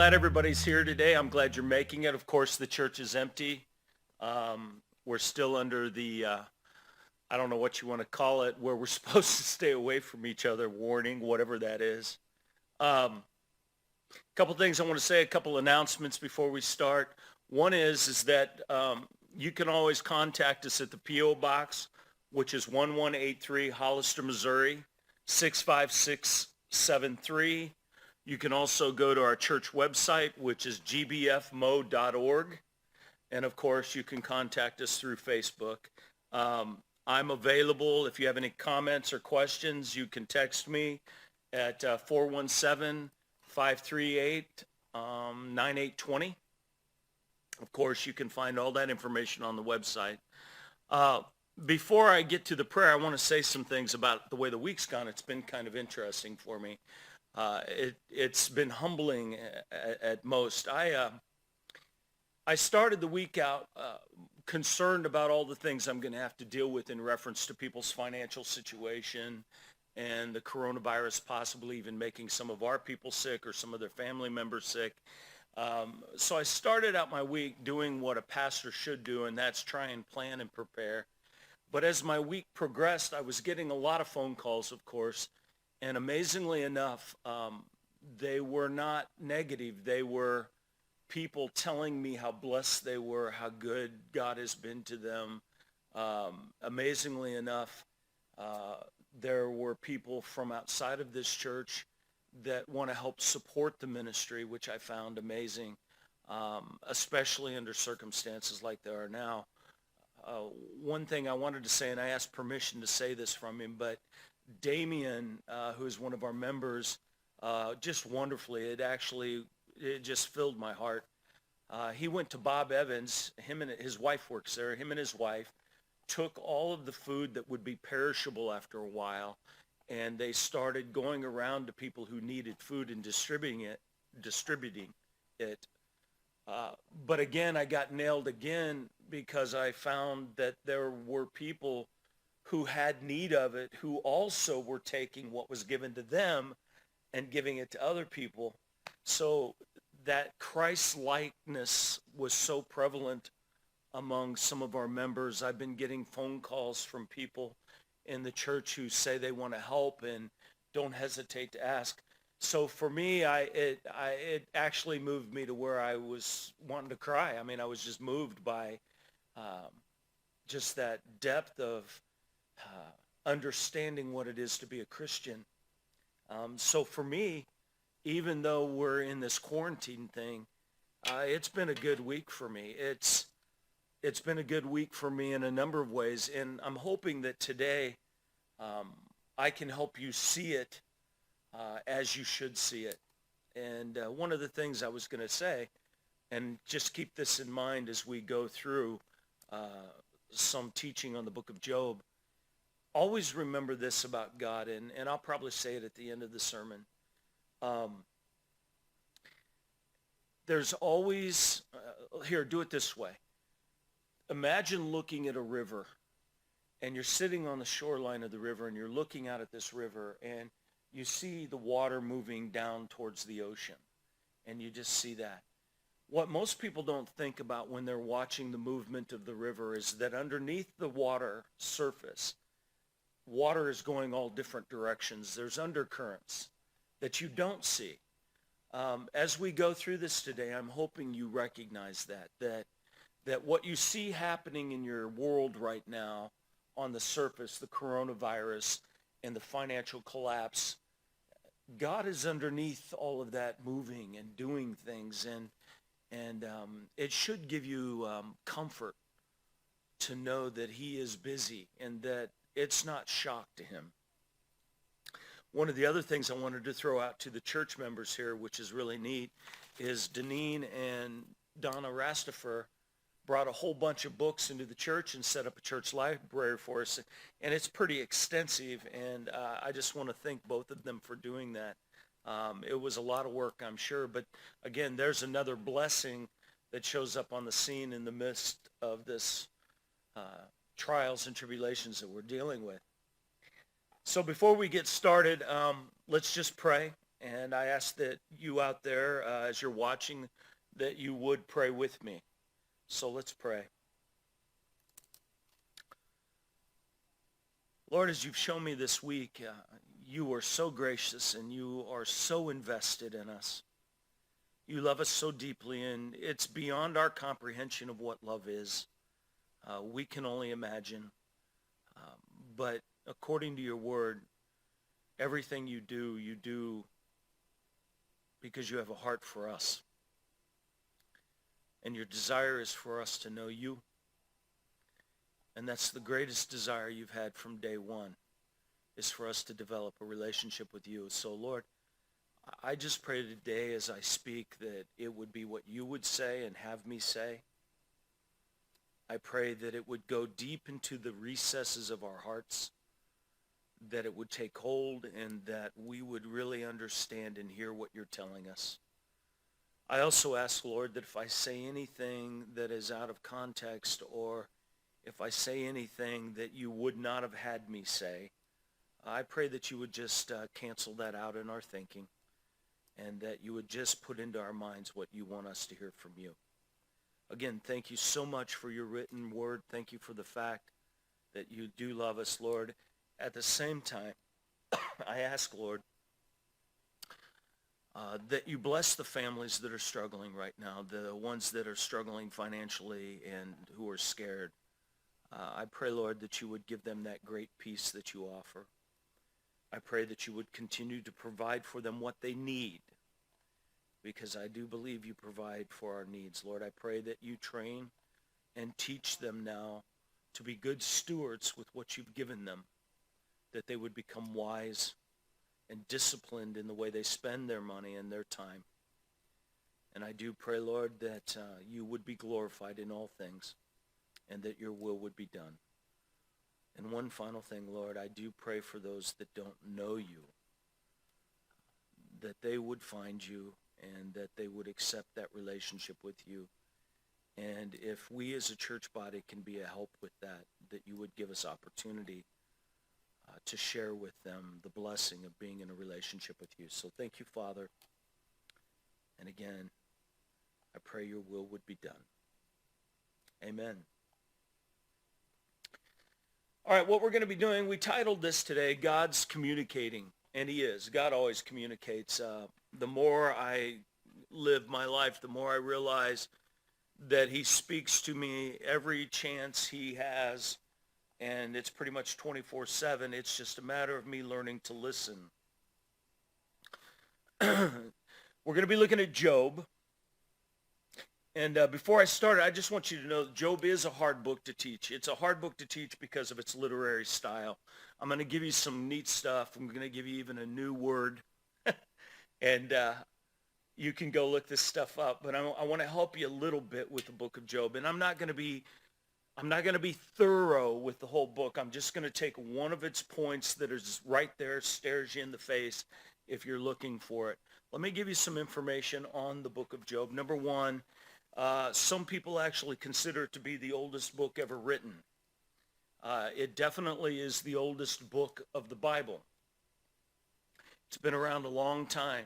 glad everybody's here today. I'm glad you're making it. Of course, the church is empty. We're still under the, I don't know what you want to call it, where we're supposed to stay away from each other, warning, whatever that is. A couple things I want to say, a couple announcements before we start. One is that you can always contact us at the P.O. Box, which is 1183 Hollister, Missouri, 65673. You can also go to our church website, which is gbfmo.org. And of course, you can contact us through Facebook. I'm available. If you have any comments or questions, you can text me at 417-538-9820. Of course, you can find all that information on the website. Before I get to the prayer, I want to say some things about the way the week's gone. It's been kind of interesting for me. It's been humbling at most. I started the week out concerned about all the things I'm going to have to deal with in reference to people's financial situation and the coronavirus possibly even making some of our people sick or some of their family members sick. So I started out my week doing what a pastor should do, and that's try and plan and prepare. But as my week progressed, I was getting a lot of phone calls, of course, and amazingly enough, they were not negative. They were people telling me how blessed they were, how good God has been to them. Amazingly enough, there were people from outside of this church that want to help support the ministry, which I found amazing, especially under circumstances like there are now. One thing I wanted to say, and I asked permission to say this from him, but Damien, who is one of our members, just wonderfully, it just filled my heart. He went to Bob Evans, him and his wife works there, him and his wife took all of the food that would be perishable after a while, and they started going around to people who needed food and distributing it. But again, I got nailed again because I found that there were people who had need of it, who also were taking what was given to them and giving it to other people. So that Christ-likeness was so prevalent among some of our members. I've been getting phone calls from people in the church who say they want to help and don't hesitate to ask. So for me, it actually moved me to where I was wanting to cry. I mean, I was just moved by just that depth of understanding what it is to be a Christian. So for me, even though we're in this quarantine thing, it's been a good week for me. It's been a good week for me in a number of ways, and I'm hoping that today I can help you see it as you should see it. And one of the things I was going to say, and just keep this in mind as we go through some teaching on the book of Job, always remember this about God, and I'll probably say it at the end of the sermon. There's always, here, do it this way. Imagine looking at a river, and you're sitting on the shoreline of the river, and you're looking out at this river, and you see the water moving down towards the ocean, and you just see that. What most people don't think about when they're watching the movement of the river is that underneath the water surface, water is going all different directions. There's undercurrents that you don't see. As we go through this today, I'm hoping you recognize that what you see happening in your world right now on the surface, the coronavirus and the financial collapse, God is underneath all of that moving and doing things, and it should give you comfort to know that he is busy and that it's not shock to him. One of the other things I wanted to throw out to the church members here, which is really neat, is Deneen and Donna Rastifer brought a whole bunch of books into the church and set up a church library for us. And it's pretty extensive, and I just want to thank both of them for doing that. It was a lot of work, I'm sure, but again, there's another blessing that shows up on the scene in the midst of this trials and tribulations that we're dealing with. So before we get started, let's just pray, And I ask that you out there, as you're watching, that you would pray with me. So let's pray. Lord, as you've shown me this week, you are so gracious and you are so invested in us. You love us so deeply, and it's beyond our comprehension of what love is. We can only imagine. But according to your word, everything you do because you have a heart for us. And your desire is for us to know you. And that's the greatest desire you've had from day one, is for us to develop a relationship with you. So, Lord, I just pray today as I speak that it would be what you would say and have me say. I pray that it would go deep into the recesses of our hearts, that it would take hold, and that we would really understand and hear what you're telling us. I also ask, Lord, that if I say anything that is out of context, or if I say anything that you would not have had me say, I pray that you would just cancel that out in our thinking, and that you would just put into our minds what you want us to hear from you. Again, thank you so much for your written word. Thank you for the fact that you do love us, Lord. At the same time, I ask, Lord, that you bless the families that are struggling right now, the ones that are struggling financially and who are scared. I pray, Lord, that you would give them that great peace that you offer. I pray that you would continue to provide for them what they need, because I do believe you provide for our needs. Lord, I pray that you train and teach them now to be good stewards with what you've given them, that they would become wise and disciplined in the way they spend their money and their time. And I do pray, Lord, that you would be glorified in all things, and that your will would be done. And one final thing, Lord, I do pray for those that don't know you, that they would find you and that they would accept that relationship with you. And if we as a church body can be a help with that, that you would give us opportunity to share with them the blessing of being in a relationship with you. So thank you, Father. And again, I pray your will would be done. Amen. All right, what we're going to be doing, we titled this today, God's Communicating. And he is. God always communicates. The more I live my life, the more I realize that he speaks to me every chance he has. And it's pretty much 24/7. It's just a matter of me learning to listen. We're going to be looking at Job. And before I start, I just want you to know that Job is a hard book to teach. It's a hard book to teach because of its literary style. I'm going to give you some neat stuff. I'm going to give you even a new word. And you can go look this stuff up. But I want to help you a little bit with the book of Job. And I'm not going to be thorough with the whole book. I'm just going to take one of its points that is right there, stares you in the face if you're looking for it. Let me give you some information on the book of Job. Number one, some people actually consider it to be the oldest book ever written. It definitely is the oldest book of the Bible. It's been around a long time.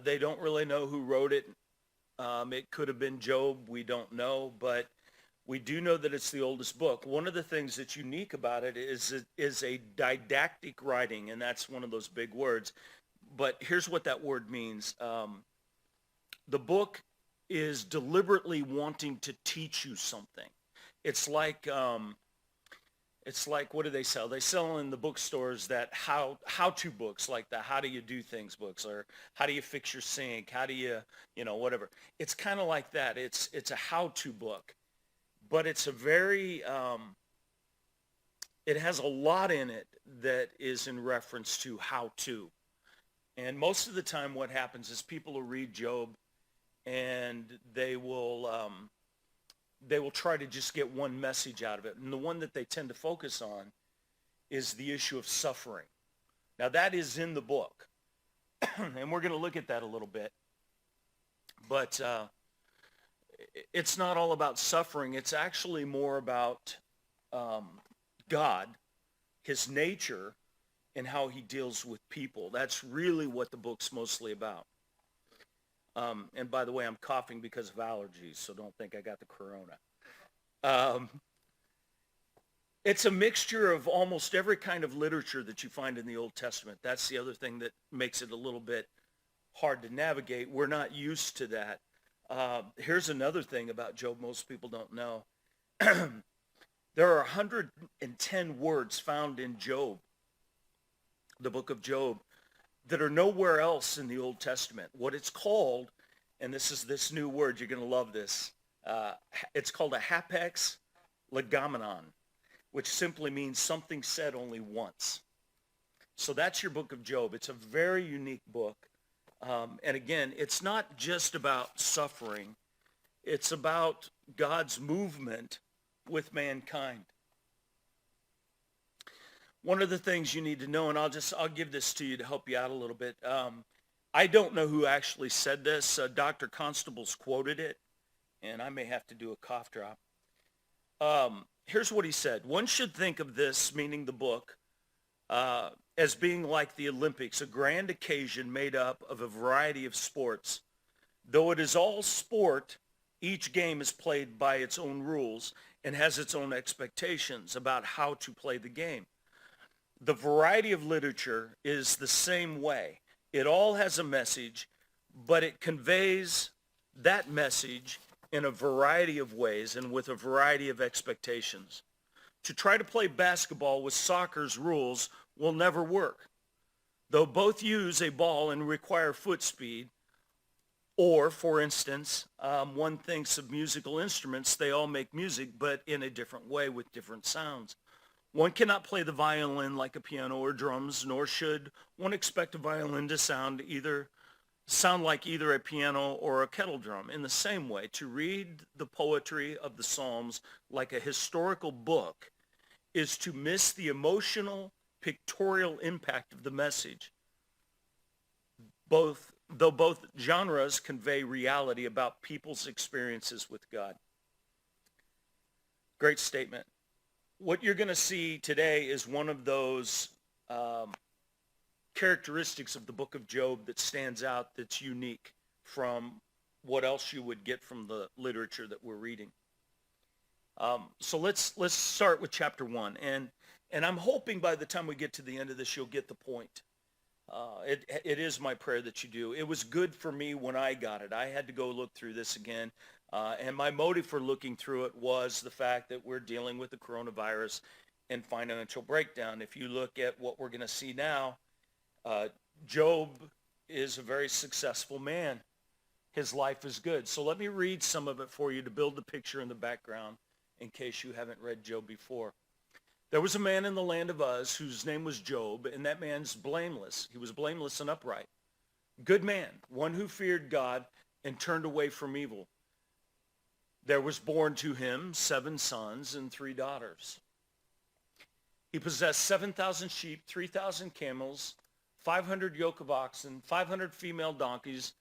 They don't really know who wrote it. It could have been Job. We don't know, but we do know that it's the oldest book. One of the things that's unique about it is a didactic writing, and that's one of those big words. But here's what that word means. The book is deliberately wanting to teach you something. It's like what do they sell? They sell in the bookstores that how-to books, like the how do you do things books, or how do you fix your sink, how do you, whatever. It's kind of like that. It's a how-to book, but it's a very, it has a lot in it that is in reference to how to. And most of the time what happens is people will read Job and they will try to just get one message out of it. And the one that they tend to focus on is the issue of suffering. Now that is in the book. And we're going to look at that a little bit. But it's not all about suffering. It's actually more about God, his nature, and how he deals with people. That's really what the book's mostly about. And by the way, I'm coughing because of allergies, so don't think I got the corona. Um, it's a mixture of almost every kind of literature that you find in the Old Testament. That's the other thing that makes it a little bit hard to navigate. We're not used to that. Here's another thing about Job most people don't know. There are 110 words found in Job, the book of Job, that are nowhere else in the Old Testament. What it's called, and this is this new word, you're going to love this, it's called a hapax legomenon, which simply means something said only once. So that's your book of Job. It's a very unique book. And again, it's not just about suffering. It's about God's movement with mankind. One of the things you need to know, and I'll give this to you to help you out a little bit. I don't know who actually said this. Dr. Constable's quoted it, and I may have to do a cough drop. Here's what he said. One should think of this, meaning the book, as being like the Olympics, a grand occasion made up of a variety of sports. Though it is all sport, each game is played by its own rules and has its own expectations about how to play the game. The variety of literature is the same way. It all has a message, but it conveys that message in a variety of ways and with a variety of expectations. To try to play basketball with soccer's rules will never work. Though both use a ball and require foot speed, or, for instance, one thinks of musical instruments, they all make music, but in a different way with different sounds. One cannot play the violin like a piano or drums, nor should one expect a violin to sound like either a piano or a kettle drum. In the same way, to read the poetry of the Psalms like a historical book is to miss the emotional, pictorial impact of the message. Though both genres convey reality about people's experiences with God. Great statement. What you're going to see today is one of those characteristics of the book of Job that stands out, that's unique from what else you would get from the literature that we're reading. So let's start with chapter 1. And I'm hoping by the time we get to the end of this, you'll get the point. It is my prayer that you do. It was good for me when I got it. I had to go look through this again. And my motive for looking through it was the fact that we're dealing with the coronavirus and financial breakdown. If you look at what we're going to see now, Job is a very successful man. His life is good. So let me read some of it for you to build the picture in the background in case you haven't read Job before. There was a man in the land of Uz whose name was Job, and that man's blameless. He was blameless and upright. Good man, one who feared God and turned away from evil. There was born to him 7 sons and 3 daughters. He possessed 7,000 sheep, 3,000 camels, 500 yoke of oxen, 500 female donkeys,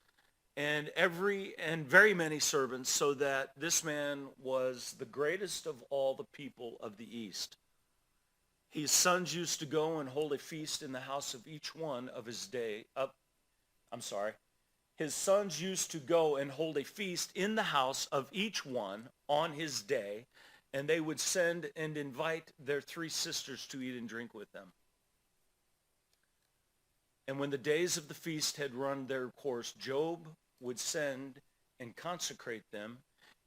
and very many servants, so that this man was the greatest of all the people of the East. His sons used to go and hold a feast in the house of each one of his day. His sons used to go and hold a feast in the house of each one on his day, and they would send and invite their 3 sisters to eat and drink with them. And when the days of the feast had run their course, Job would send and consecrate them,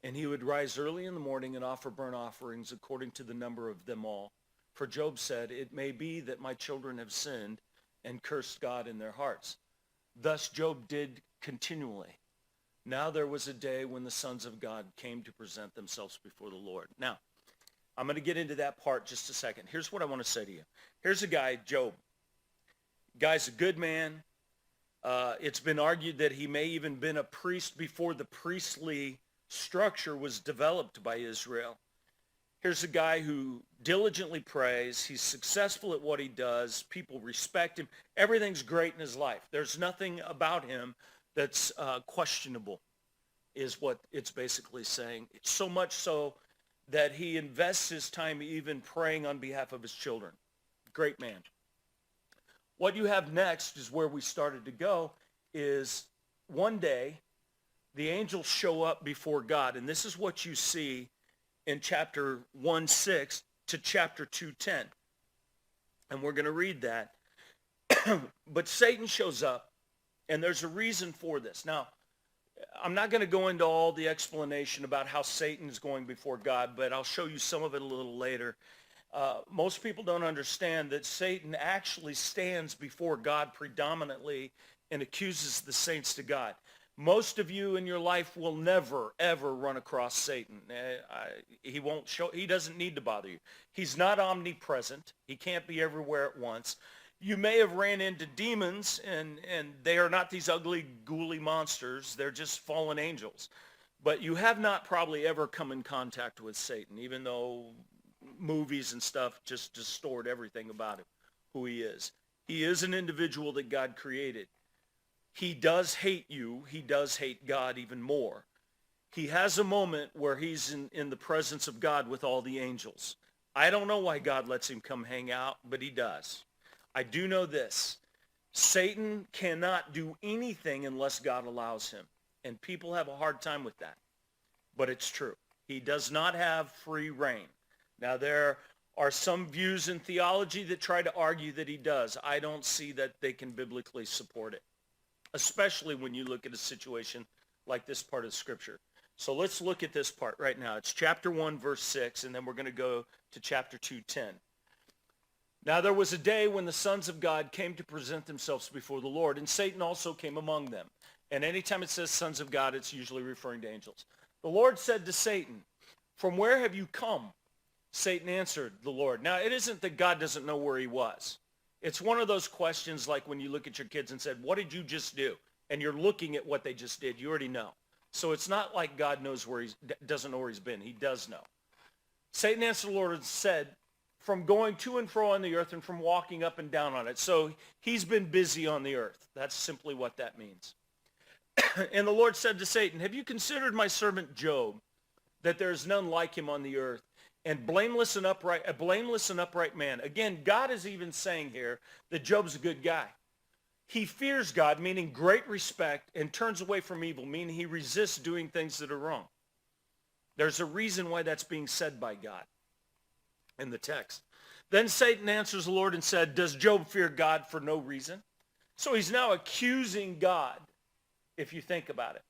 and he would rise early in the morning and offer burnt offerings according to the number of them all. For Job said, "It may be that my children have sinned and cursed God in their hearts." Thus Job did continually. Now there was a day when the sons of God came to present themselves before the Lord. Now, I'm going to get into that part just a second. Here's what I want to say to you. Here's a guy, Job. Guy's a good man. It's been argued that he may even been a priest before the priestly structure was developed by Israel. Here's a guy who diligently prays. He's successful at what he does. People respect him. Everything's great in his life. There's nothing about him that's questionable, is what it's basically saying. So much so that he invests his time even praying on behalf of his children. Great man. What you have next is where we started to go, is one day the angels show up before God. And this is what you see in chapter 1:6 to chapter 2:10. And we're going to read that. But Satan shows up, and there's a reason for this. Now, I'm not going to go into all the explanation about how Satan's going before God, but I'll show you some of it a little later. Most people don't understand that Satan actually stands before God predominantly and accuses the saints to God. Most of you in your life will never, ever run across Satan. He doesn't need to bother you. He's not omnipresent. He can't be everywhere at once. You may have ran into demons, and they are not these ugly, ghouly monsters. They're just fallen angels. But you have not probably ever come in contact with Satan, even though movies and stuff just distorted everything about him, who he is. He is an individual that God created. He does hate you. He does hate God even more. He has a moment where he's in the presence of God with all the angels. I don't know why God lets him come hang out, but he does. I do know this. Satan cannot do anything unless God allows him. And people have a hard time with that. But it's true. He does not have free reign. Now, there are some views in theology that try to argue that he does. I don't see that they can biblically support it, especially when you look at a situation like this part of Scripture. So let's look at this part right now. It's chapter 1, verse 6, and then we're going to go to chapter 2:10. Now there was a day when the sons of God came to present themselves before the Lord, and Satan also came among them. And anytime it says sons of God, it's usually referring to angels. The Lord said to Satan, "From where have you come?" Satan answered the Lord. Now, it isn't that God doesn't know where he was. It's one of those questions like when you look at your kids and said, "What did you just do?" And you're looking at what they just did. You already know. So it's not like God knows where doesn't know where he's been. He does know. Satan answered the Lord and said, "From going to and fro on the earth and from walking up and down on it." So he's been busy on the earth. That's simply what that means. And the Lord said to Satan, "Have you considered my servant Job, that there is none like him on the earth, and a blameless and upright man?" Again, God is even saying here that Job's a good guy. He fears God, meaning great respect, and turns away from evil, meaning he resists doing things that are wrong. There's a reason why that's being said by God in the text. Then Satan answers the Lord and said, "Does Job fear God for no reason?" So he's now accusing God, if you think about it,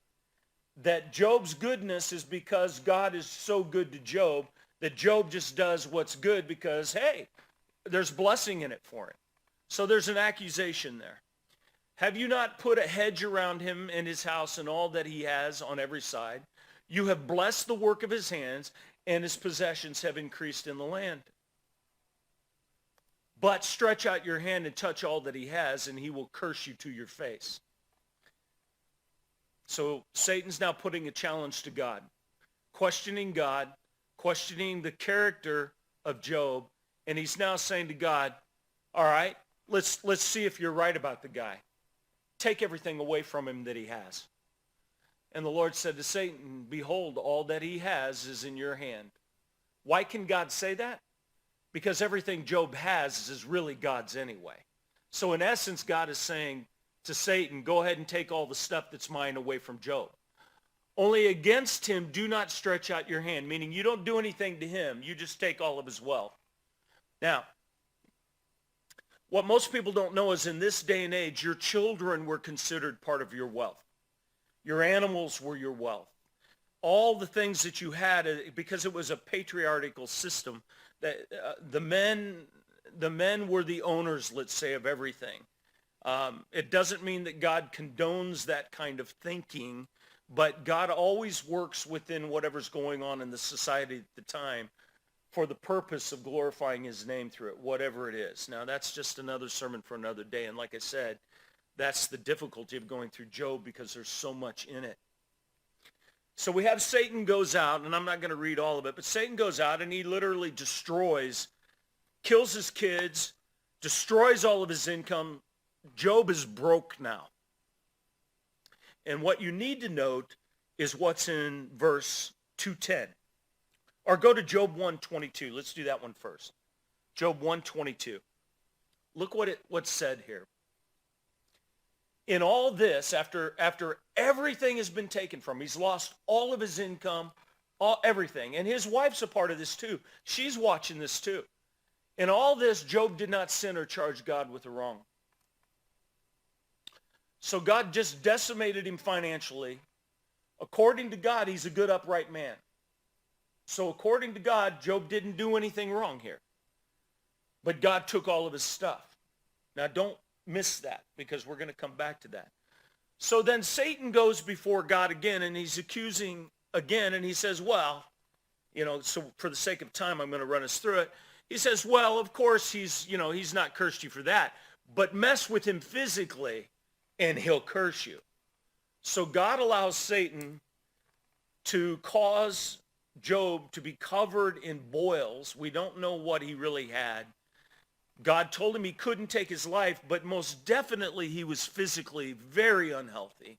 that Job's goodness is because God is so good to Job that Job just does what's good because, hey, there's blessing in it for him. So there's an accusation there. "Have you not put a hedge around him and his house and all that he has on every side? You have blessed the work of his hands, and his possessions have increased in the land. But stretch out your hand and touch all that he has, and he will curse you to your face." So Satan's now putting a challenge to God, questioning the character of Job, and he's now saying to God, "All right, let's see if you're right about the guy. Take everything away from him that he has." And the Lord said to Satan, "Behold, all that he has is in your hand." Why can God say that? Because everything Job has is really God's anyway. So in essence, God is saying to Satan, "Go ahead and take all the stuff that's mine away from Job. Only against him do not stretch out your hand," meaning you don't do anything to him. You just take all of his wealth. Now, what most people don't know is in this day and age, your children were considered part of your wealth. Your animals were your wealth. All the things that you had, because it was a patriarchal system, that the men were the owners, let's say, of everything. It doesn't mean that God condones that kind of thinking, but God always works within whatever's going on in the society at the time for the purpose of glorifying his name through it, whatever it is. Now, that's just another sermon for another day. And like I said, that's the difficulty of going through Job because there's so much in it. So we have Satan goes out, and I'm not going to read all of it, but Satan goes out and he literally destroys, kills his kids, destroys all of his income. Job is broke now. And what you need to note is what's in verse 2:10. Or go to Job 1:22. Let's do that one first. Job 1:22. Look what's said here. In all this, after everything has been taken from him, he's lost all of his income, everything. And his wife's a part of this too. She's watching this too. In all this, Job did not sin or charge God with a wrong. So God just decimated him financially. According to God, he's a good, upright man. So according to God, Job didn't do anything wrong here. But God took all of his stuff. Now don't miss that, because we're going to come back to that. So then Satan goes before God again, and he's accusing again, and he says, well, so for the sake of time, I'm going to run us through it. He says, well, of course, he's not cursed you for that, but mess with him physically, and he'll curse you. So God allows Satan to cause Job to be covered in boils. We don't know what he really had. God told him he couldn't take his life, but most definitely he was physically very unhealthy,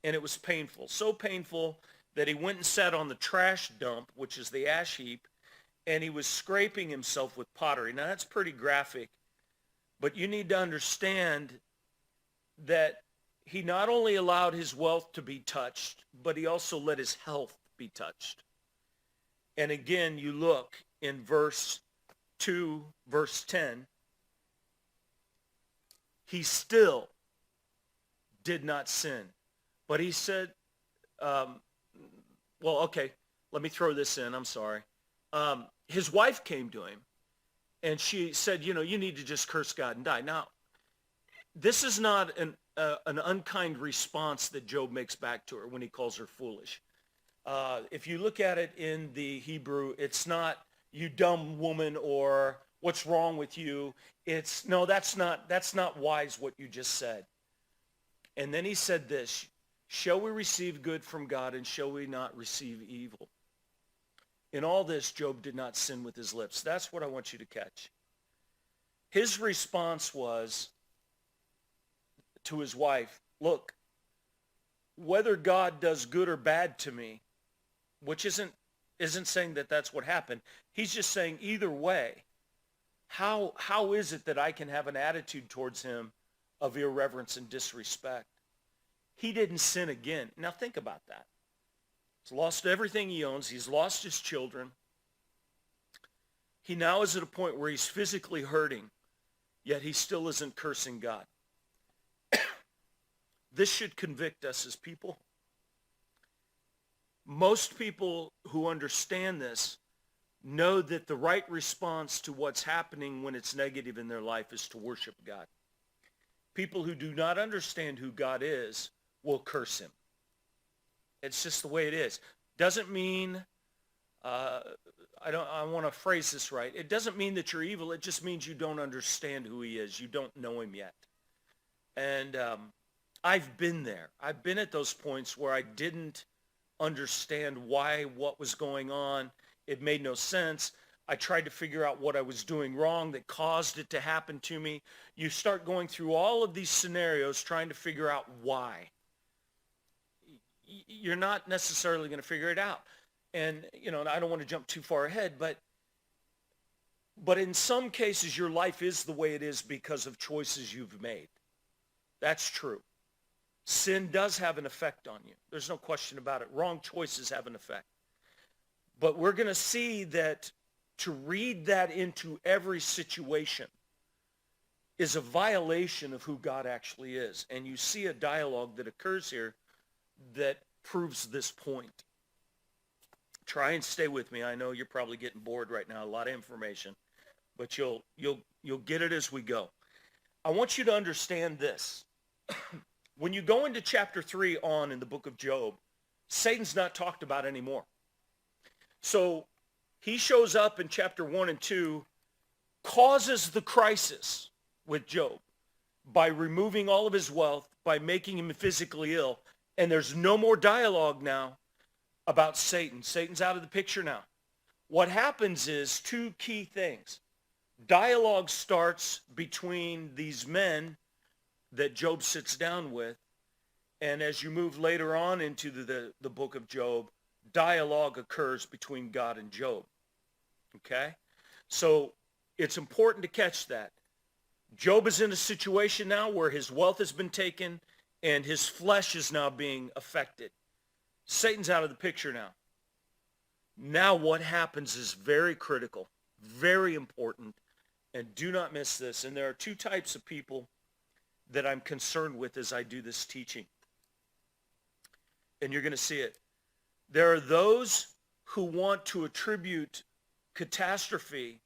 and it was painful. So painful that he went and sat on the trash dump, which is the ash heap, and he was scraping himself with pottery. Now, that's pretty graphic, but you need to understand that he not only allowed his wealth to be touched, but he also let his health be touched. And again, you look in verse 2, verse 10, he still did not sin. But he said, okay, let me throw this in. I'm sorry. His wife came to him, and she said, you need to just curse God and die. Now, this is not an unkind response that Job makes back to her when he calls her foolish. If you look at it in the Hebrew, it's not, you dumb woman, or what's wrong with you. It's, no, that's not wise what you just said. And then he said this, shall we receive good from God, and shall we not receive evil? In all this, Job did not sin with his lips. That's what I want you to catch. His response was to his wife, look, whether God does good or bad to me, which isn't saying that that's what happened. He's just saying either way, how is it that I can have an attitude towards him of irreverence and disrespect? He didn't sin again. Now think about that. He's lost everything he owns. He's lost his children. He now is at a point where he's physically hurting, yet he still isn't cursing God. This should convict us as people. Most people who understand this know that the right response to what's happening when it's negative in their life is to worship God. People who do not understand who God is will curse him. It's just the way it is. Doesn't mean, I want to phrase this right. It doesn't mean that you're evil. It just means you don't understand who he is. You don't know him yet. And I've been there. I've been at those points where I didn't understand what was going on. It made no sense. I tried to figure out what I was doing wrong that caused it to happen to me. You start going through all of these scenarios trying to figure out why. You're not necessarily going to figure it out. And, I don't want to jump too far ahead, but in some cases, your life is the way it is because of choices you've made. That's true. Sin does have an effect on you. There's no question about it. Wrong choices have an effect. But we're going to see that to read that into every situation is a violation of who God actually is. And you see a dialogue that occurs here that proves this point. Try and stay with me. I know you're probably getting bored right now, a lot of information, but you'll get it as we go. I want you to understand this. When you go into chapter 3 on in the book of Job, Satan's not talked about anymore. So he shows up in chapter 1 and 2, causes the crisis with Job by removing all of his wealth, by making him physically ill, and there's no more dialogue now about Satan. Satan's out of the picture now. What happens is two key things. Dialogue starts between these men that Job sits down with, and as you move later on into the book of Job, dialogue occurs between God and Job. Okay? So it's important to catch that. Job is in a situation now where his wealth has been taken and his flesh is now being affected. Satan's out of the picture now. Now what happens is very critical, very important, and do not miss this. And there are two types of people that I'm concerned with as I do this teaching. And you're going to see it. There are those who want to attribute catastrophe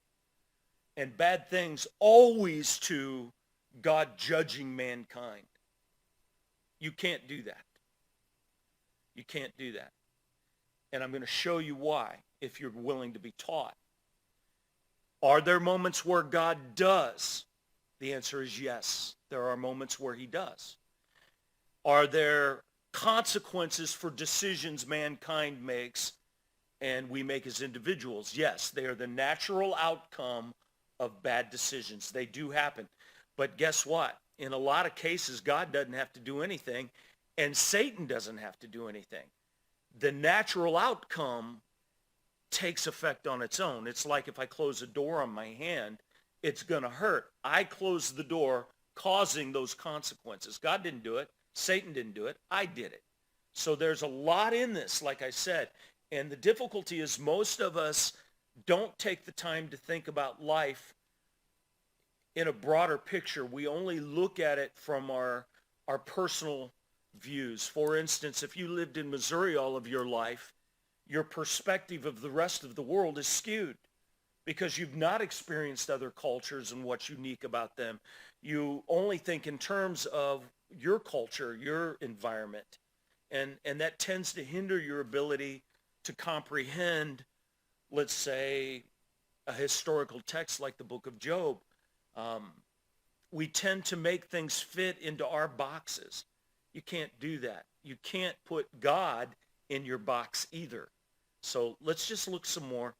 and bad things always to God judging mankind. You can't do that. You can't do that. And I'm going to show you why, if you're willing to be taught. Are there moments where God does? The answer is yes. There are moments where he does. Are there consequences for decisions mankind makes and we make as individuals? Yes, they are the natural outcome of bad decisions. They do happen. But guess what? In a lot of cases, God doesn't have to do anything, and Satan doesn't have to do anything. The natural outcome takes effect on its own. It's like if I close a door on my hand, it's going to hurt. I closed the door, causing those consequences. God didn't do it. Satan didn't do it. I did it. So there's a lot in this, like I said. And the difficulty is most of us don't take the time to think about life in a broader picture. We only look at it from our personal views. For instance, if you lived in Missouri all of your life, your perspective of the rest of the world is skewed because you've not experienced other cultures and what's unique about them. You only think in terms of your culture, your environment, and that tends to hinder your ability to comprehend, let's say, a historical text like the book of Job. We tend to make things fit into our boxes. You can't do that. You can't put God in your box either. So let's just look some more.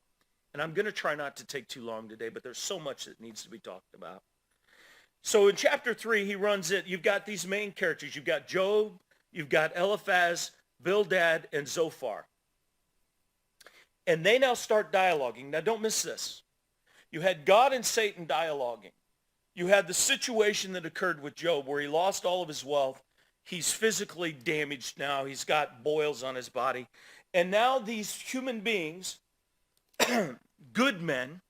And I'm going to try not to take too long today, but there's so much that needs to be talked about. So in chapter 3, he runs it. You've got these main characters. You've got Job, you've got Eliphaz, Bildad, and Zophar. And they now start dialoguing. Now don't miss this. You had God and Satan dialoguing. You had the situation that occurred with Job where he lost all of his wealth. He's physically damaged now. He's got boils on his body. And now these human beings, good men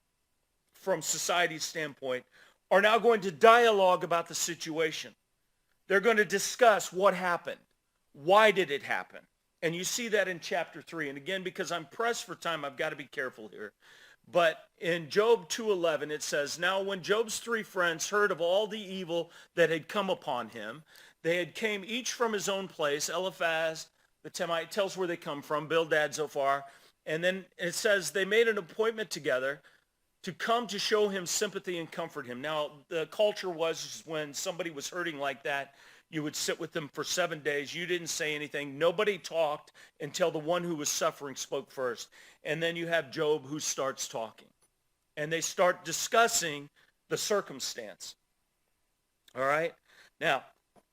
from society's standpoint, are now going to dialogue about the situation. They're going to discuss what happened. Why did it happen? And you see that in chapter 3. And again, because I'm pressed for time, I've got to be careful here. But in Job 2:11, it says, "Now when Job's 3 friends heard of all the evil that had come upon him, they had came each from his own place. Eliphaz, the Temite, tells where they come from, Bildad, Zophar. And then it says they made an appointment together to come to show him sympathy and comfort him." Now, the culture was when somebody was hurting like that, you would sit with them for 7 days. You didn't say anything. Nobody talked until the one who was suffering spoke first. And then you have Job who starts talking. And they start discussing the circumstance. All right? Now,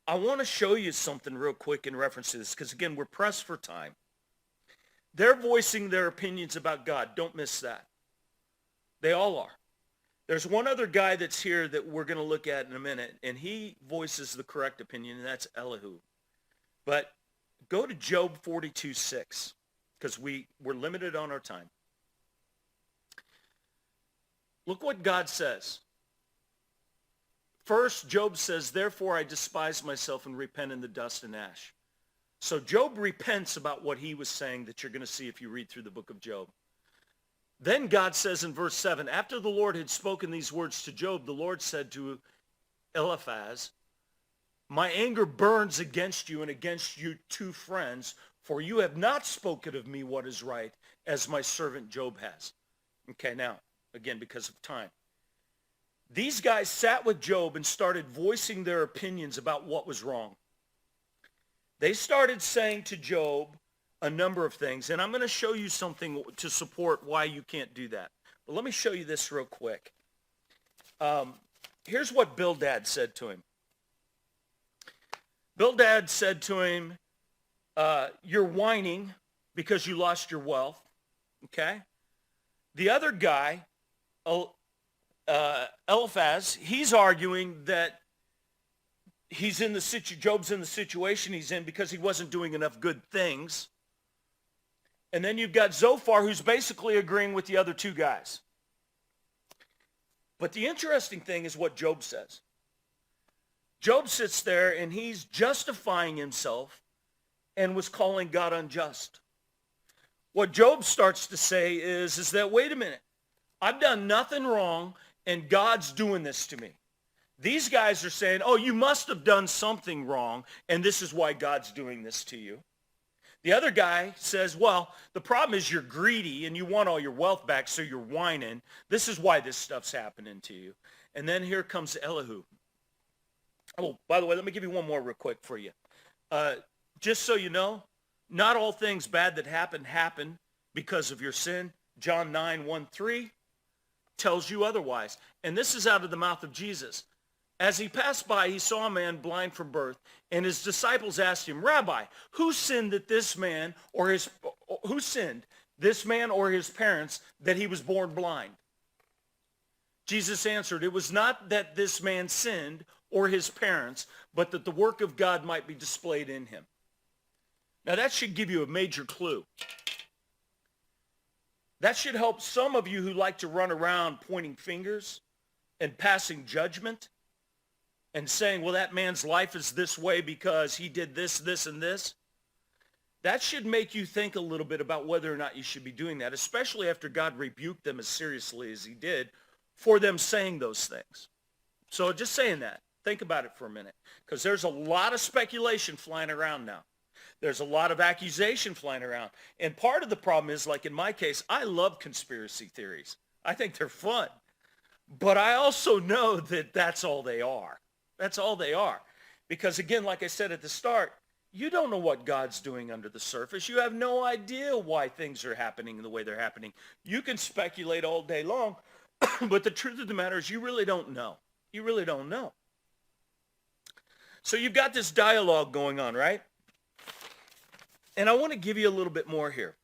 I want to show you something real quick in reference to this, because again, we're pressed for time. They're voicing their opinions about God. Don't miss that. They all are. There's one other guy that's here that we're going to look at in a minute, and he voices the correct opinion, and that's Elihu. But go to Job 42:6, because we're limited on our time. Look what God says. First, Job says, "Therefore I despise myself and repent in the dust and ash." So Job repents about what he was saying that you're going to see if you read through the book of Job. Then God says in verse 7, "After the Lord had spoken these words to Job, the Lord said to Eliphaz, 'My anger burns against you and against your 2 friends, for you have not spoken of me what is right, as my servant Job has.'" Okay, now, again, because of time. These guys sat with Job and started voicing their opinions about what was wrong. They started saying to Job a number of things, and I'm going to show you something to support why you can't do that. But let me show you this real quick. Here's what Bildad said to him. Bildad said to him, "You're whining because you lost your wealth." Okay? The other guy, Eliphaz, he's arguing that Job's in the situation he's in because he wasn't doing enough good things. And then you've got Zophar, who's basically agreeing with the other two guys. But the interesting thing is what Job says. Job sits there and he's justifying himself and was calling God unjust. What Job starts to say is that, wait a minute, I've done nothing wrong and God's doing this to me. These guys are saying, oh, you must have done something wrong and this is why God's doing this to you. The other guy says, well, the problem is you're greedy and you want all your wealth back, so you're whining. This is why this stuff's happening to you. And then here comes Elihu. Oh, by the way, let me give you one more real quick for you. Just so you know, not all things bad that happen because of your sin. John 9:1-3 tells you otherwise. And this is out of the mouth of Jesus. As he passed by, he saw a man blind from birth, and his disciples asked him, Rabbi, who sinned this man or his parents that he was born blind? Jesus answered, it was not that this man sinned or his parents, but that the work of God might be displayed in him. Now that should give you a major clue. That should help some of you who like to run around pointing fingers and passing judgment and saying, well, that man's life is this way because he did this, this, and this. That should make you think a little bit about whether or not you should be doing that, especially after God rebuked them as seriously as he did for them saying those things. So just saying that, think about it for a minute, because there's a lot of speculation flying around now. There's a lot of accusation flying around. And part of the problem is, like in my case, I love conspiracy theories. I think they're fun. But I also know that that's all they are. That's all they are. Because again, like I said at the start, you don't know what God's doing under the surface. You have no idea why things are happening the way they're happening. You can speculate all day long, but the truth of the matter is you really don't know. You really don't know. So you've got this dialogue going on, right? And I want to give you a little bit more here.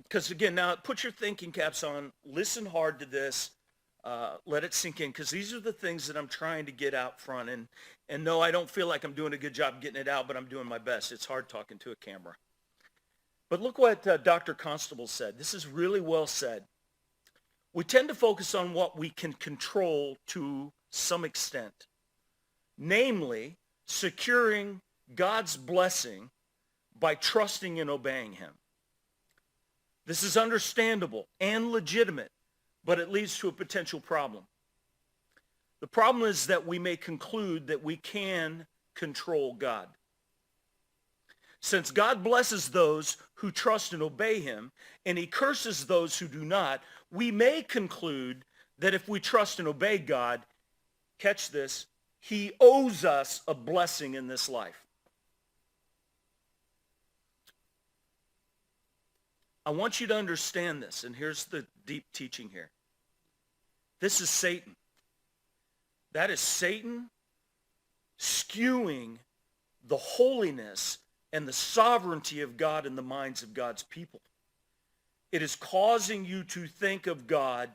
Because again, now put your thinking caps on, listen hard to this. Let it sink in, because these are the things that I'm trying to get out front. And no, I don't feel like I'm doing a good job getting it out, but I'm doing my best. It's hard talking to a camera. But look what Dr. Constable said. This is really well said. We tend to focus on what we can control to some extent, namely securing God's blessing by trusting and obeying him. This is understandable and legitimate, but it leads to a potential problem. The problem is that we may conclude that we can control God. Since God blesses those who trust and obey him, and he curses those who do not, we may conclude that if we trust and obey God, catch this, he owes us a blessing in this life. I want you to understand this, and here's the deep teaching here. This is Satan. That is Satan skewing the holiness and the sovereignty of God in the minds of God's people. It is causing you to think of God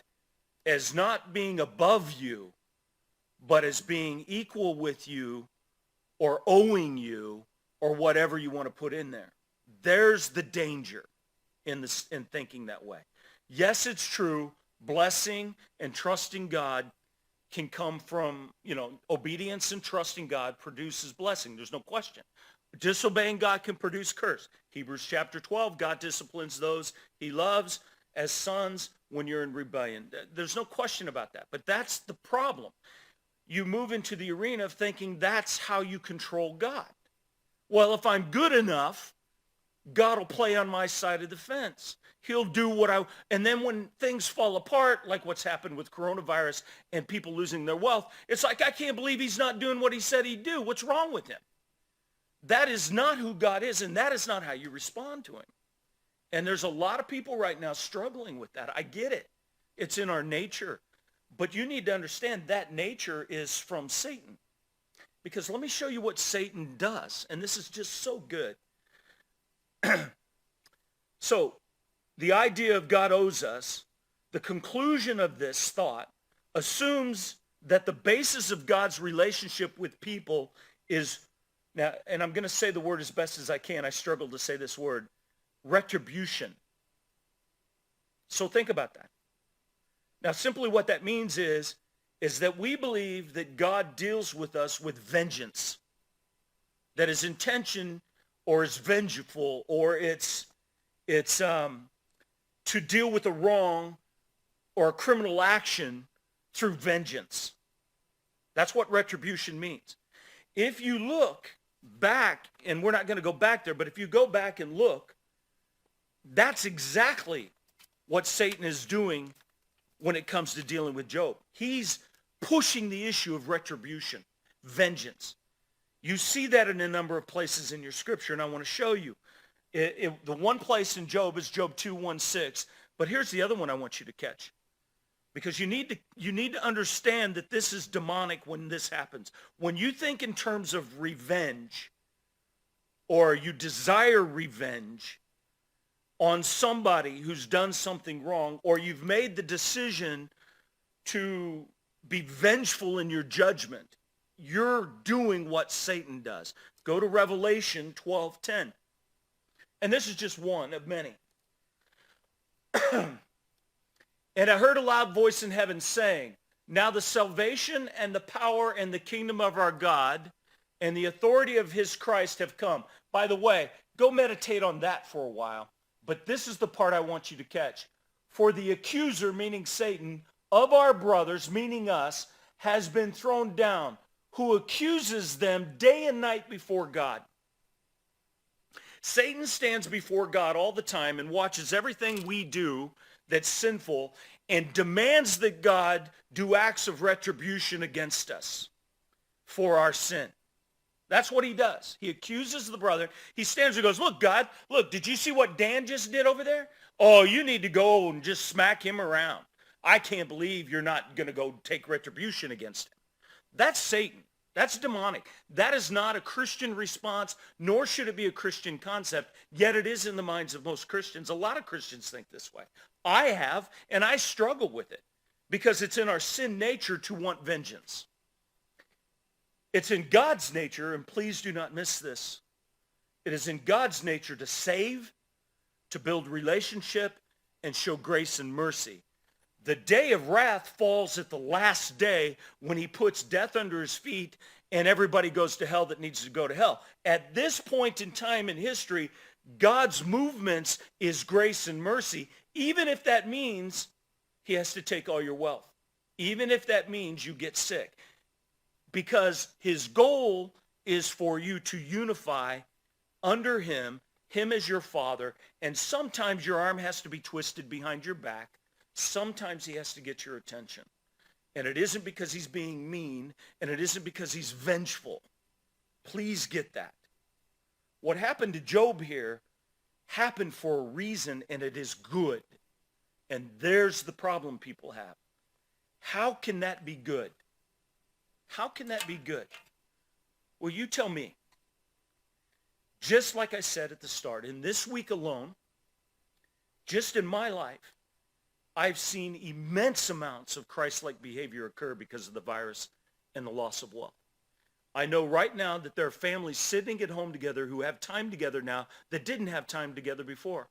as not being above you, but as being equal with you or owing you or whatever you want to put in there. There's the danger in thinking that way. Yes, it's true. Blessing and trusting God can come from, obedience and trusting God produces blessing. There's no question. Disobeying God can produce curse. Hebrews chapter 12, God disciplines those he loves as sons when you're in rebellion. There's no question about that. But that's the problem. You move into the arena of thinking that's how you control God. Well, if I'm good enough, God will play on my side of the fence. He'll do and then when things fall apart, like what's happened with coronavirus and people losing their wealth, it's like, I can't believe he's not doing what he said he'd do. What's wrong with him? That is not who God is, and that is not how you respond to him. And there's a lot of people right now struggling with that. I get it. It's in our nature. But you need to understand that nature is from Satan. Because let me show you what Satan does. And this is just so good. So the idea of God owes us, the conclusion of this thought assumes that the basis of God's relationship with people is, now, and I'm going to say the word as best as I can. I struggle to say this word, retribution. So think about that. Now, simply what that means is that we believe that God deals with us with vengeance, that his intention or is vengeful, or it's to deal with a wrong or a criminal action through vengeance. That's what retribution means. If you look back, and we're not going to go back there, but if you go back and look, that's exactly what Satan is doing when it comes to dealing with Job. He's pushing the issue of retribution, vengeance. You see that in a number of places in your scripture, and I want to show you. The one place in Job is Job 2:1-6, but here's the other one I want you to catch. Because you need to understand that this is demonic when this happens. When you think in terms of revenge, or you desire revenge on somebody who's done something wrong, or you've made the decision to be vengeful in your judgment, you're doing what Satan does. Go to Revelation 12:10. And this is just one of many. And I heard a loud voice in heaven saying, now the salvation and the power and the kingdom of our God and the authority of his Christ have come. By the way, go meditate on that for a while. But this is the part I want you to catch. For the accuser, meaning Satan, of our brothers, meaning us, has been thrown down, who accuses them day and night before God. Satan stands before God all the time and watches everything we do that's sinful and demands that God do acts of retribution against us for our sin. That's what he does. He accuses the brother. He stands and goes, look, God, look, did you see what Dan just did over there? Oh, you need to go and just smack him around. I can't believe you're not going to go take retribution against him. That's Satan. That's demonic. That is not a Christian response, nor should it be a Christian concept, yet it is in the minds of most Christians. A lot of Christians think this way. I have, and I struggle with it because it's in our sin nature to want vengeance. It's in God's nature, and please do not miss this. It is in God's nature to save, to build relationship, and show grace and mercy. The day of wrath falls at the last day when he puts death under his feet and everybody goes to hell that needs to go to hell. At this point in time in history, God's movements is grace and mercy, even if that means he has to take all your wealth, even if that means you get sick, because his goal is for you to unify under him as your father, and sometimes your arm has to be twisted behind your back. Sometimes he has to get your attention. And it isn't because he's being mean, and it isn't because he's vengeful. Please get that. What happened to Job here happened for a reason, and it is good. And there's the problem people have. How can that be good? How can that be good? Well, you tell me. Just like I said at the start, in this week alone, just in my life, I've seen immense amounts of Christ-like behavior occur because of the virus and the loss of wealth. I know right now that there are families sitting at home together who have time together now that didn't have time together before,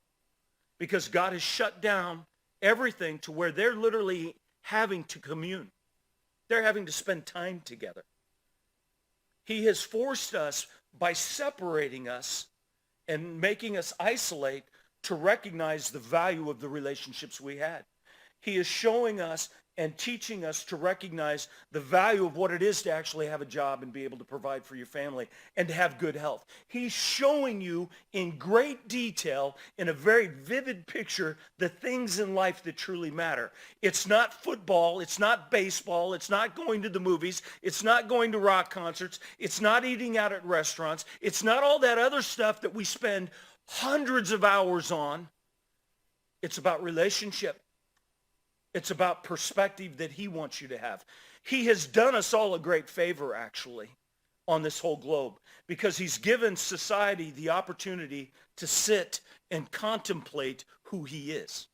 because God has shut down everything to where they're literally having to commune. They're having to spend time together. He has forced us by separating us and making us isolate to recognize the value of the relationships we had. He is showing us and teaching us to recognize the value of what it is to actually have a job and be able to provide for your family and to have good health. He's showing you in great detail, in a very vivid picture, the things in life that truly matter. It's not football. It's not baseball. It's not going to the movies. It's not going to rock concerts. It's not eating out at restaurants. It's not all that other stuff that we spend hundreds of hours on. It's about relationship. It's about perspective that he wants you to have. He has done us all a great favor, actually, on this whole globe, because he's given society the opportunity to sit and contemplate who he is.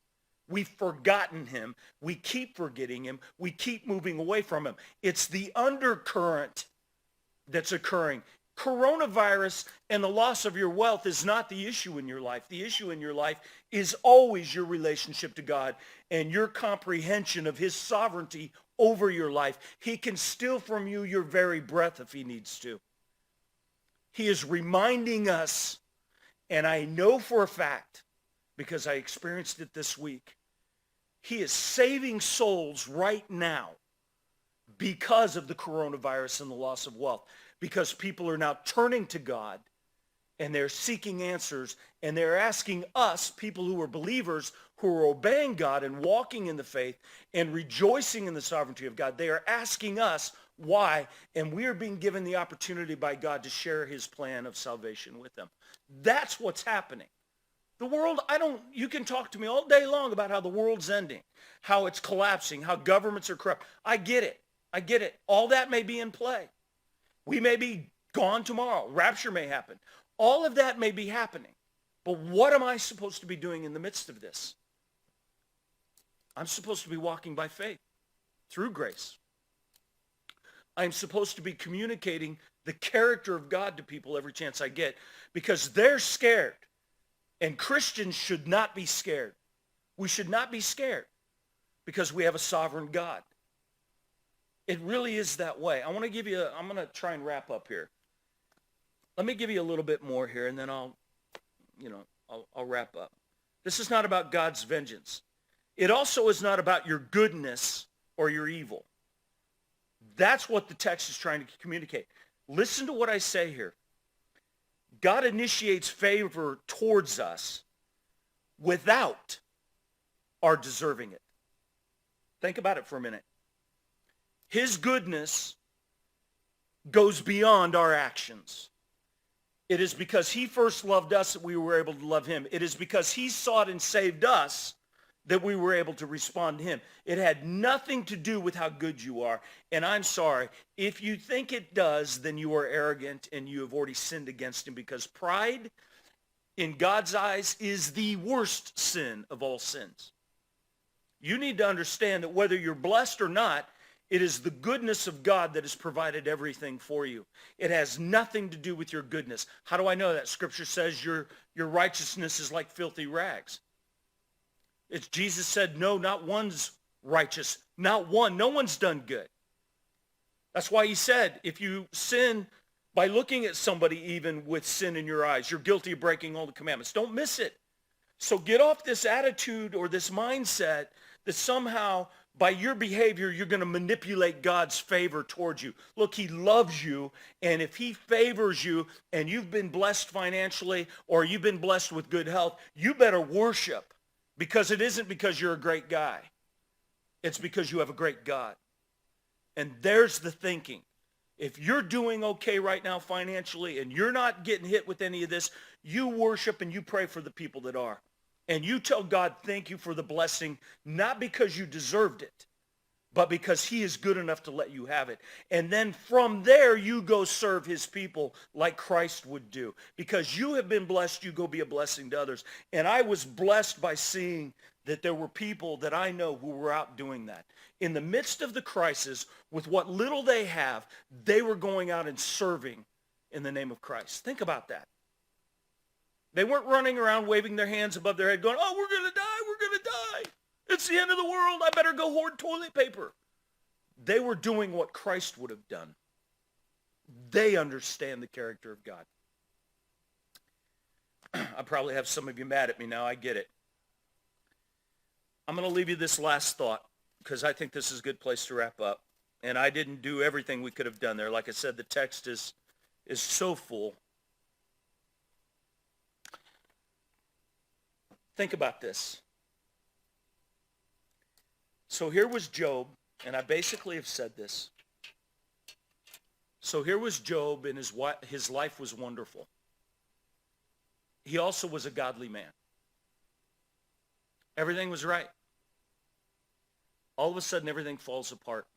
We've forgotten him. We keep forgetting him. We keep moving away from him. It's the undercurrent that's occurring. Coronavirus and the loss of your wealth is not the issue in your life. The issue in your life is always your relationship to God and your comprehension of his sovereignty over your life. He can steal from you your very breath if he needs to. He is reminding us, and I know for a fact, because I experienced it this week, he is saving souls right now because of the coronavirus and the loss of wealth. Because people are now turning to God and they're seeking answers, and they're asking us, people who are believers, who are obeying God and walking in the faith and rejoicing in the sovereignty of God, they are asking us why, and we are being given the opportunity by God to share his plan of salvation with them. That's what's happening. The world, you can talk to me all day long about how the world's ending, how it's collapsing, how governments are corrupt. I get it. I get it. All that may be in play. We may be gone tomorrow. Rapture may happen. All of that may be happening. But what am I supposed to be doing in the midst of this? I'm supposed to be walking by faith through grace. I'm supposed to be communicating the character of God to people every chance I get, because they're scared. And Christians should not be scared. We should not be scared because we have a sovereign God. It really is that way. I'm going to try and wrap up here. Let me give you a little bit more here, and then I'll wrap up. This is not about God's vengeance. It also is not about your goodness or your evil. That's what the text is trying to communicate. Listen to what I say here. God initiates favor towards us without our deserving it. Think about it for a minute. His goodness goes beyond our actions. It is because he first loved us that we were able to love him. It is because he sought and saved us that we were able to respond to him. It had nothing to do with how good you are. And I'm sorry, if you think it does, then you are arrogant and you have already sinned against him, because pride in God's eyes is the worst sin of all sins. You need to understand that whether you're blessed or not, it is the goodness of God that has provided everything for you. It has nothing to do with your goodness. How do I know that? Scripture says your righteousness is like filthy rags. It's Jesus said, no, not one's righteous. Not one. No one's done good. That's why he said, if you sin by looking at somebody even with sin in your eyes, you're guilty of breaking all the commandments. Don't miss it. So get off this attitude or this mindset that somehow by your behavior, you're going to manipulate God's favor towards you. Look, he loves you, and if he favors you and you've been blessed financially or you've been blessed with good health, you better worship, because it isn't because you're a great guy. It's because you have a great God. And there's the thinking. If you're doing okay right now financially and you're not getting hit with any of this, you worship and you pray for the people that are. And you tell God, thank you for the blessing, not because you deserved it, but because he is good enough to let you have it. And then from there, you go serve his people like Christ would do. Because you have been blessed, you go be a blessing to others. And I was blessed by seeing that there were people that I know who were out doing that. In the midst of the crisis, with what little they have, they were going out and serving in the name of Christ. Think about that. They weren't running around waving their hands above their head going, oh, we're going to die, we're going to die. It's the end of the world. I better go hoard toilet paper. They were doing what Christ would have done. They understand the character of God. I probably have some of you mad at me now. I get it. I'm going to leave you this last thought because I think this is a good place to wrap up. And I didn't do everything we could have done there. Like I said, the text is so full. Think about this. So here was Job, and I basically have said this. So here was Job, and his life was wonderful. He also was a godly man. Everything was right. All of a sudden, everything falls apart.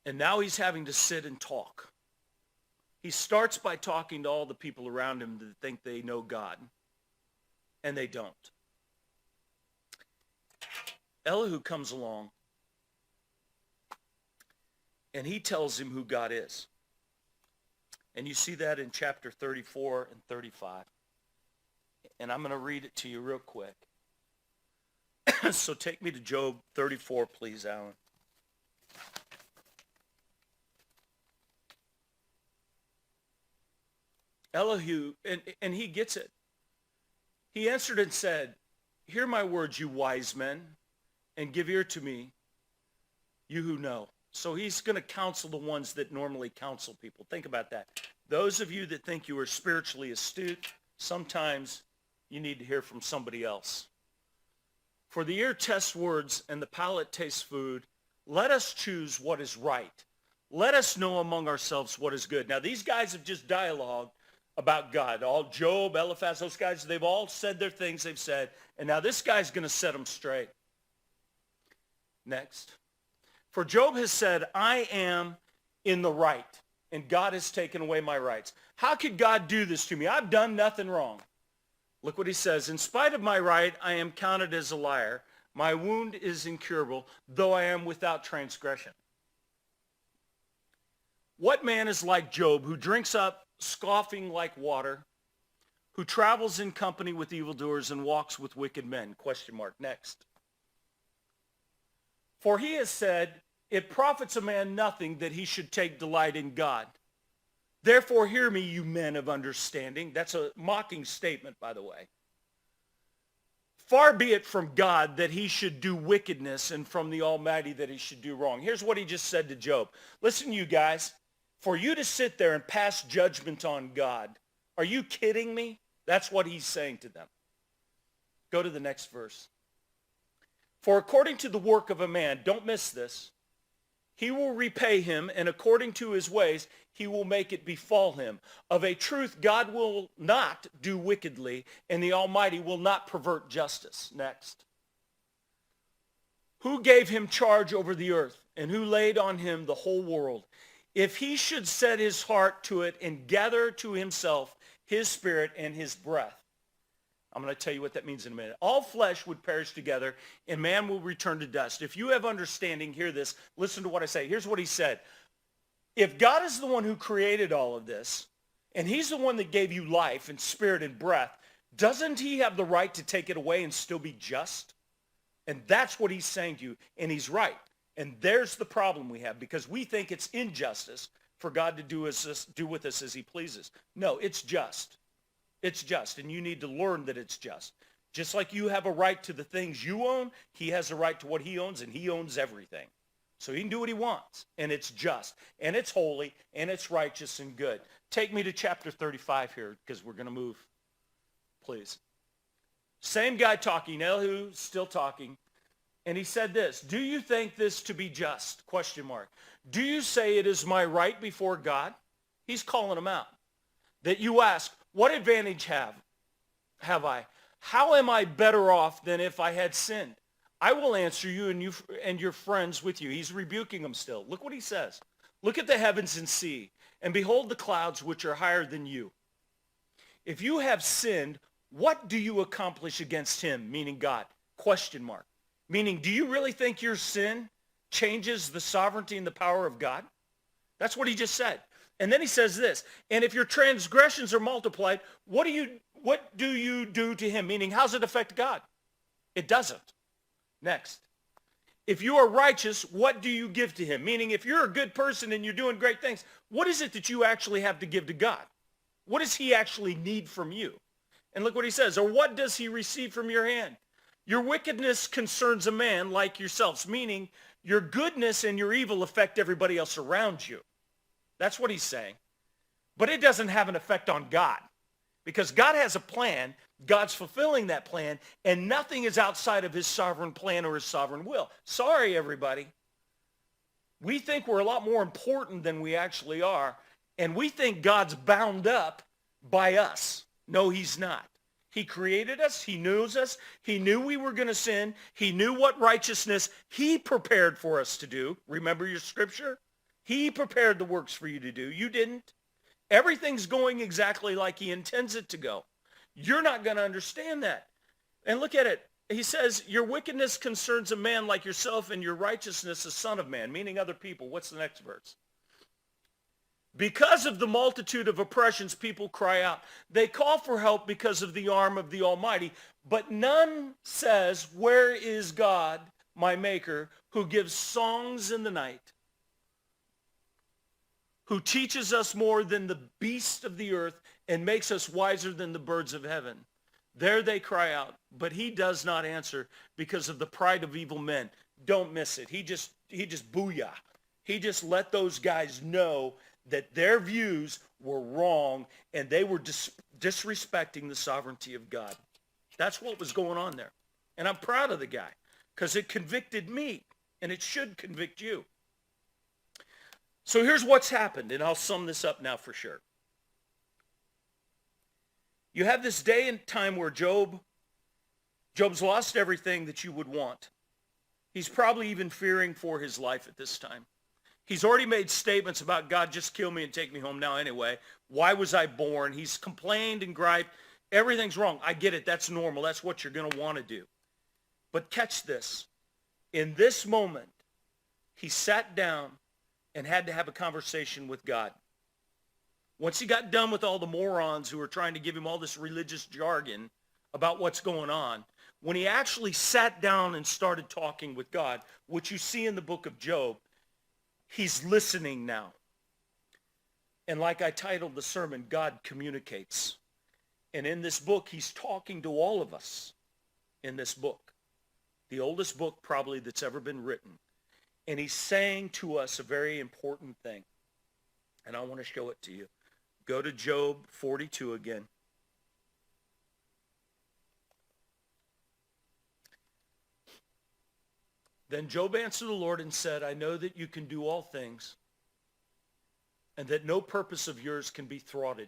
And now he's having to sit and talk. He starts by talking to all the people around him that think they know God, and they don't. Elihu comes along, and he tells him who God is. And you see that in chapter 34 and 35. And I'm going to read it to you real quick. So take me to Job 34, please, Alan. Elihu, and he gets it. He answered and said, hear my words, you wise men, and give ear to me, you who know. So he's going to counsel the ones that normally counsel people. Think about that. Those of you that think you are spiritually astute, sometimes you need to hear from somebody else. For the ear tests words and the palate tastes food. Let us choose what is right. Let us know among ourselves what is good. Now, these guys have just dialogued about God. All Job, Eliphaz, those guys, they've all said their things they've said. And now this guy's going to set them straight. Next. For Job has said, I am in the right, and God has taken away my rights. How could God do this to me? I've done nothing wrong. Look what he says. In spite of my right, I am counted as a liar. My wound is incurable, though I am without transgression. What man is like Job, who drinks up scoffing like water, who travels in company with evildoers and walks with wicked men? Question mark. Next. For he has said, it profits a man nothing that he should take delight in God. Therefore, hear me, you men of understanding. That's a mocking statement, by the way. Far be it from God that he should do wickedness, and from the Almighty that he should do wrong. Here's what he just said to Job. Listen, you guys, for you to sit there and pass judgment on God, are you kidding me? That's what he's saying to them. Go to the next verse. For according to the work of a man, don't miss this, he will repay him, and according to his ways, he will make it befall him. Of a truth, God will not do wickedly, and the Almighty will not pervert justice. Next. Who gave him charge over the earth, and who laid on him the whole world? If he should set his heart to it and gather to himself his spirit and his breath. I'm going to tell you what that means in a minute. All flesh would perish together, and man will return to dust. If you have understanding, hear this. Listen to what I say. Here's what he said. If God is the one who created all of this, and he's the one that gave you life and spirit and breath, doesn't he have the right to take it away and still be just? And that's what he's saying to you, and he's right. And there's the problem we have, because we think it's injustice for God to do with us as he pleases. No, it's just. It's just, and you need to learn that it's just. Just like you have a right to the things you own, he has a right to what he owns, and he owns everything. So he can do what he wants, and it's just, and it's holy, and it's righteous and good. Take me to chapter 35 here, because we're going to move, please. Same guy talking, Elihu still talking, and he said this, do you think this to be just? Question mark. Do you say it is my right before God? He's calling him out. That you ask, what advantage have I? How am I better off than if I had sinned? I will answer you and your friends with you. He's rebuking them still. Look what he says. Look at the heavens and see, and behold the clouds which are higher than you. If you have sinned, what do you accomplish against him? Meaning God. Question mark. Meaning, do you really think your sin changes the sovereignty and the power of God? That's what he just said. And then he says this, and if your transgressions are multiplied, what do you do to him? Meaning, how does it affect God? It doesn't. Next. If you are righteous, what do you give to him? Meaning, if you're a good person and you're doing great things, what is it that you actually have to give to God? What does he actually need from you? And look what he says, or what does he receive from your hand? Your wickedness concerns a man like yourselves, meaning your goodness and your evil affect everybody else around you. That's what he's saying. But it doesn't have an effect on God, because God has a plan. God's fulfilling that plan, and nothing is outside of his sovereign plan or his sovereign will. Sorry, everybody. We think we're a lot more important than we actually are, and we think God's bound up by us. No, he's not. He created us. He knows us. He knew we were going to sin. He knew what righteousness he prepared for us to do. Remember your scripture? He prepared the works for you to do. You didn't. Everything's going exactly like he intends it to go. You're not going to understand that. And look at it. He says, your wickedness concerns a man like yourself, and your righteousness a son of man, meaning other people. What's the next verse? Because of the multitude of oppressions, people cry out. They call for help because of the arm of the Almighty, but none says, where is God, my maker, who gives songs in the night, who teaches us more than the beasts of the earth and makes us wiser than the birds of heaven? There they cry out, but he does not answer because of the pride of evil men. Don't miss it. He just booyah. He just let those guys know that their views were wrong and they were disrespecting the sovereignty of God. That's what was going on there. And I'm proud of the guy because it convicted me, and it should convict you. So here's what's happened, and I'll sum this up now for sure. You have this day and time where Job's lost everything that you would want. He's probably even fearing for his life at this time. He's already made statements about, God, just kill me and take me home now anyway. Why was I born? He's complained and griped. Everything's wrong. I get it. That's normal. That's what you're going to want to do. But catch this. In this moment, he sat down and had to have a conversation with God. Once he got done with all the morons who were trying to give him all this religious jargon about what's going on, when he actually sat down and started talking with God, which you see in the book of Job, he's listening now. And like I titled the sermon, God communicates. And in this book, he's talking to all of us in this book, the oldest book probably that's ever been written. And he's saying to us a very important thing. And I want to show it to you. Go to Job 42 again. Then Job answered the Lord and said, I know that you can do all things, and that no purpose of yours can be thwarted.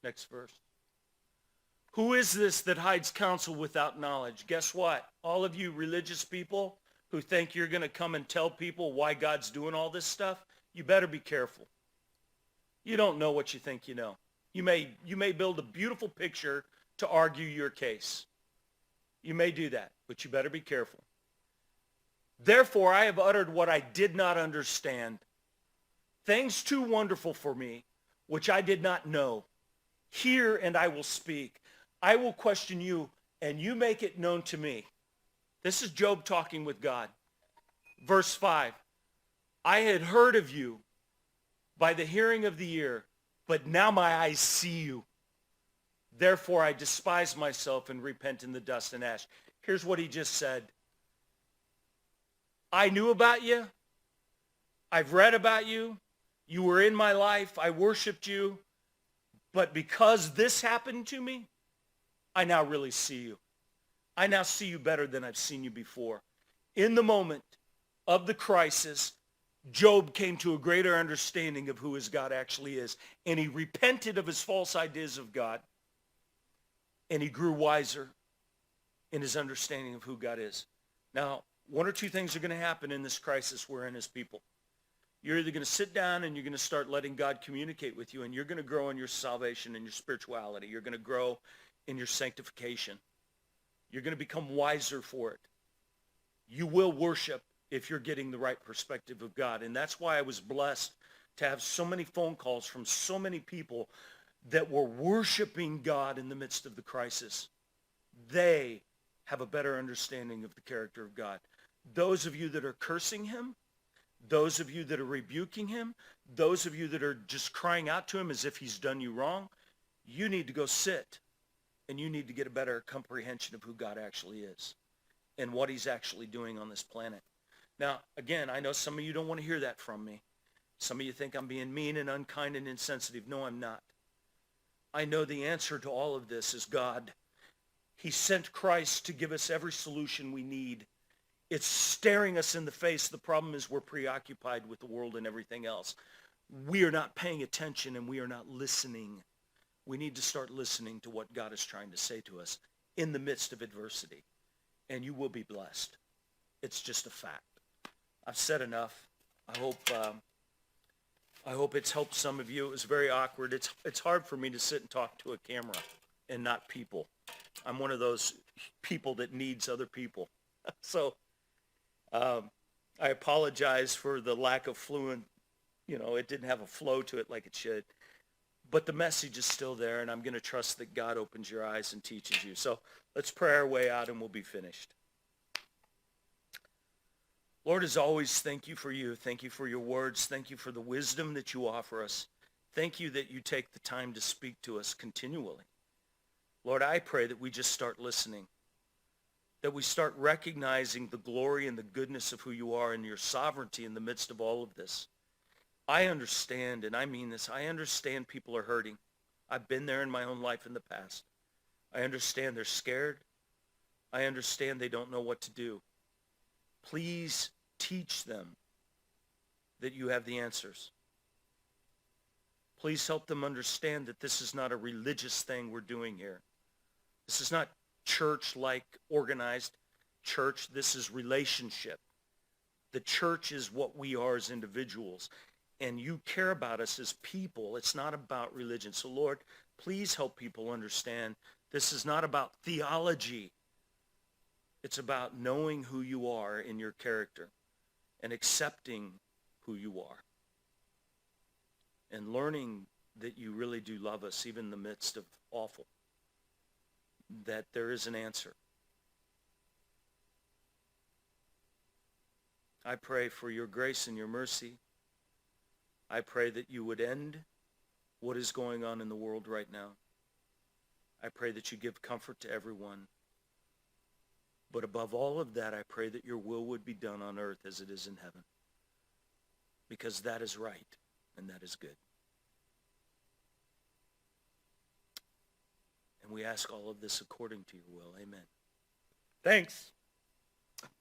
Next verse. Who is this that hides counsel without knowledge? Guess what? All of you religious people who think you're going to come and tell people why God's doing all this stuff, you better be careful. You don't know what you think you know. You may build a beautiful picture to argue your case. You may do that, but you better be careful. Therefore, I have uttered what I did not understand, things too wonderful for me, which I did not know. Hear, and I will speak. I will question you, and you make it known to me. This is Job talking with God. Verse 5, I had heard of you by the hearing of the ear, but now my eyes see you. Therefore, I despise myself and repent in the dust and ash. Here's what he just said. I knew about you. I've read about you. You were in my life. I worshiped you. But because this happened to me, I now really see you. I now see you better than I've seen you before. In the moment of the crisis, Job came to a greater understanding of who his God actually is. And he repented of his false ideas of God. And he grew wiser in his understanding of who God is. Now, one or two things are going to happen in this crisis we're in as people. You're either going to sit down and you're going to start letting God communicate with you, and you're going to grow in your salvation and your spirituality. You're going to grow in your sanctification. You're going to become wiser for it. You will worship if you're getting the right perspective of God. And that's why I was blessed to have so many phone calls from so many people that were worshiping God in the midst of the crisis. They have a better understanding of the character of God. Those of you that are cursing him, those of you that are rebuking him, those of you that are just crying out to him as if he's done you wrong, you need to go sit and you need to get a better comprehension of who God actually is and what he's actually doing on this planet. Now, again, I know some of you don't want to hear that from me. Some of you think I'm being mean and unkind and insensitive. No, I'm not. I know the answer to all of this is God. He sent Christ to give us every solution we need. It's staring us in the face. The problem is we're preoccupied with the world and everything else. We are not paying attention and we are not listening. We need to start listening to what God is trying to say to us in the midst of adversity. And you will be blessed. It's just a fact. I've said enough. I hope it's helped some of you. It was very awkward. It's hard for me to sit and talk to a camera and not people. I'm one of those people that needs other people. So I apologize for the lack of fluent, it didn't have a flow to it like it should. But the message is still there, and I'm going to trust that God opens your eyes and teaches you. So let's pray our way out, and we'll be finished. Lord, as always, thank you for you. Thank you for your words. Thank you for the wisdom that you offer us. Thank you that you take the time to speak to us continually. Lord, I pray that we just start listening, that we start recognizing the glory and the goodness of who you are and your sovereignty in the midst of all of this. I understand, and I mean this, I understand people are hurting. I've been there in my own life in the past. I understand they're scared. I understand they don't know what to do. Please teach them that you have the answers. Please help them understand that this is not a religious thing we're doing here. This is not church-like organized church. This is relationship. The church is what we are as individuals. And you care about us as people. It's not about religion. So Lord, please help people understand this is not about theology. It's about knowing who you are in your character and accepting who you are and learning that you really do love us even in the midst of awful, that there is an answer. I pray for your grace and your mercy. I pray that you would end what is going on in the world right now. I pray that you give comfort to everyone. But above all of that, I pray that your will would be done on earth as it is in heaven. Because that is right and that is good. And we ask all of this according to your will. Amen. Thanks.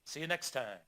See you next time.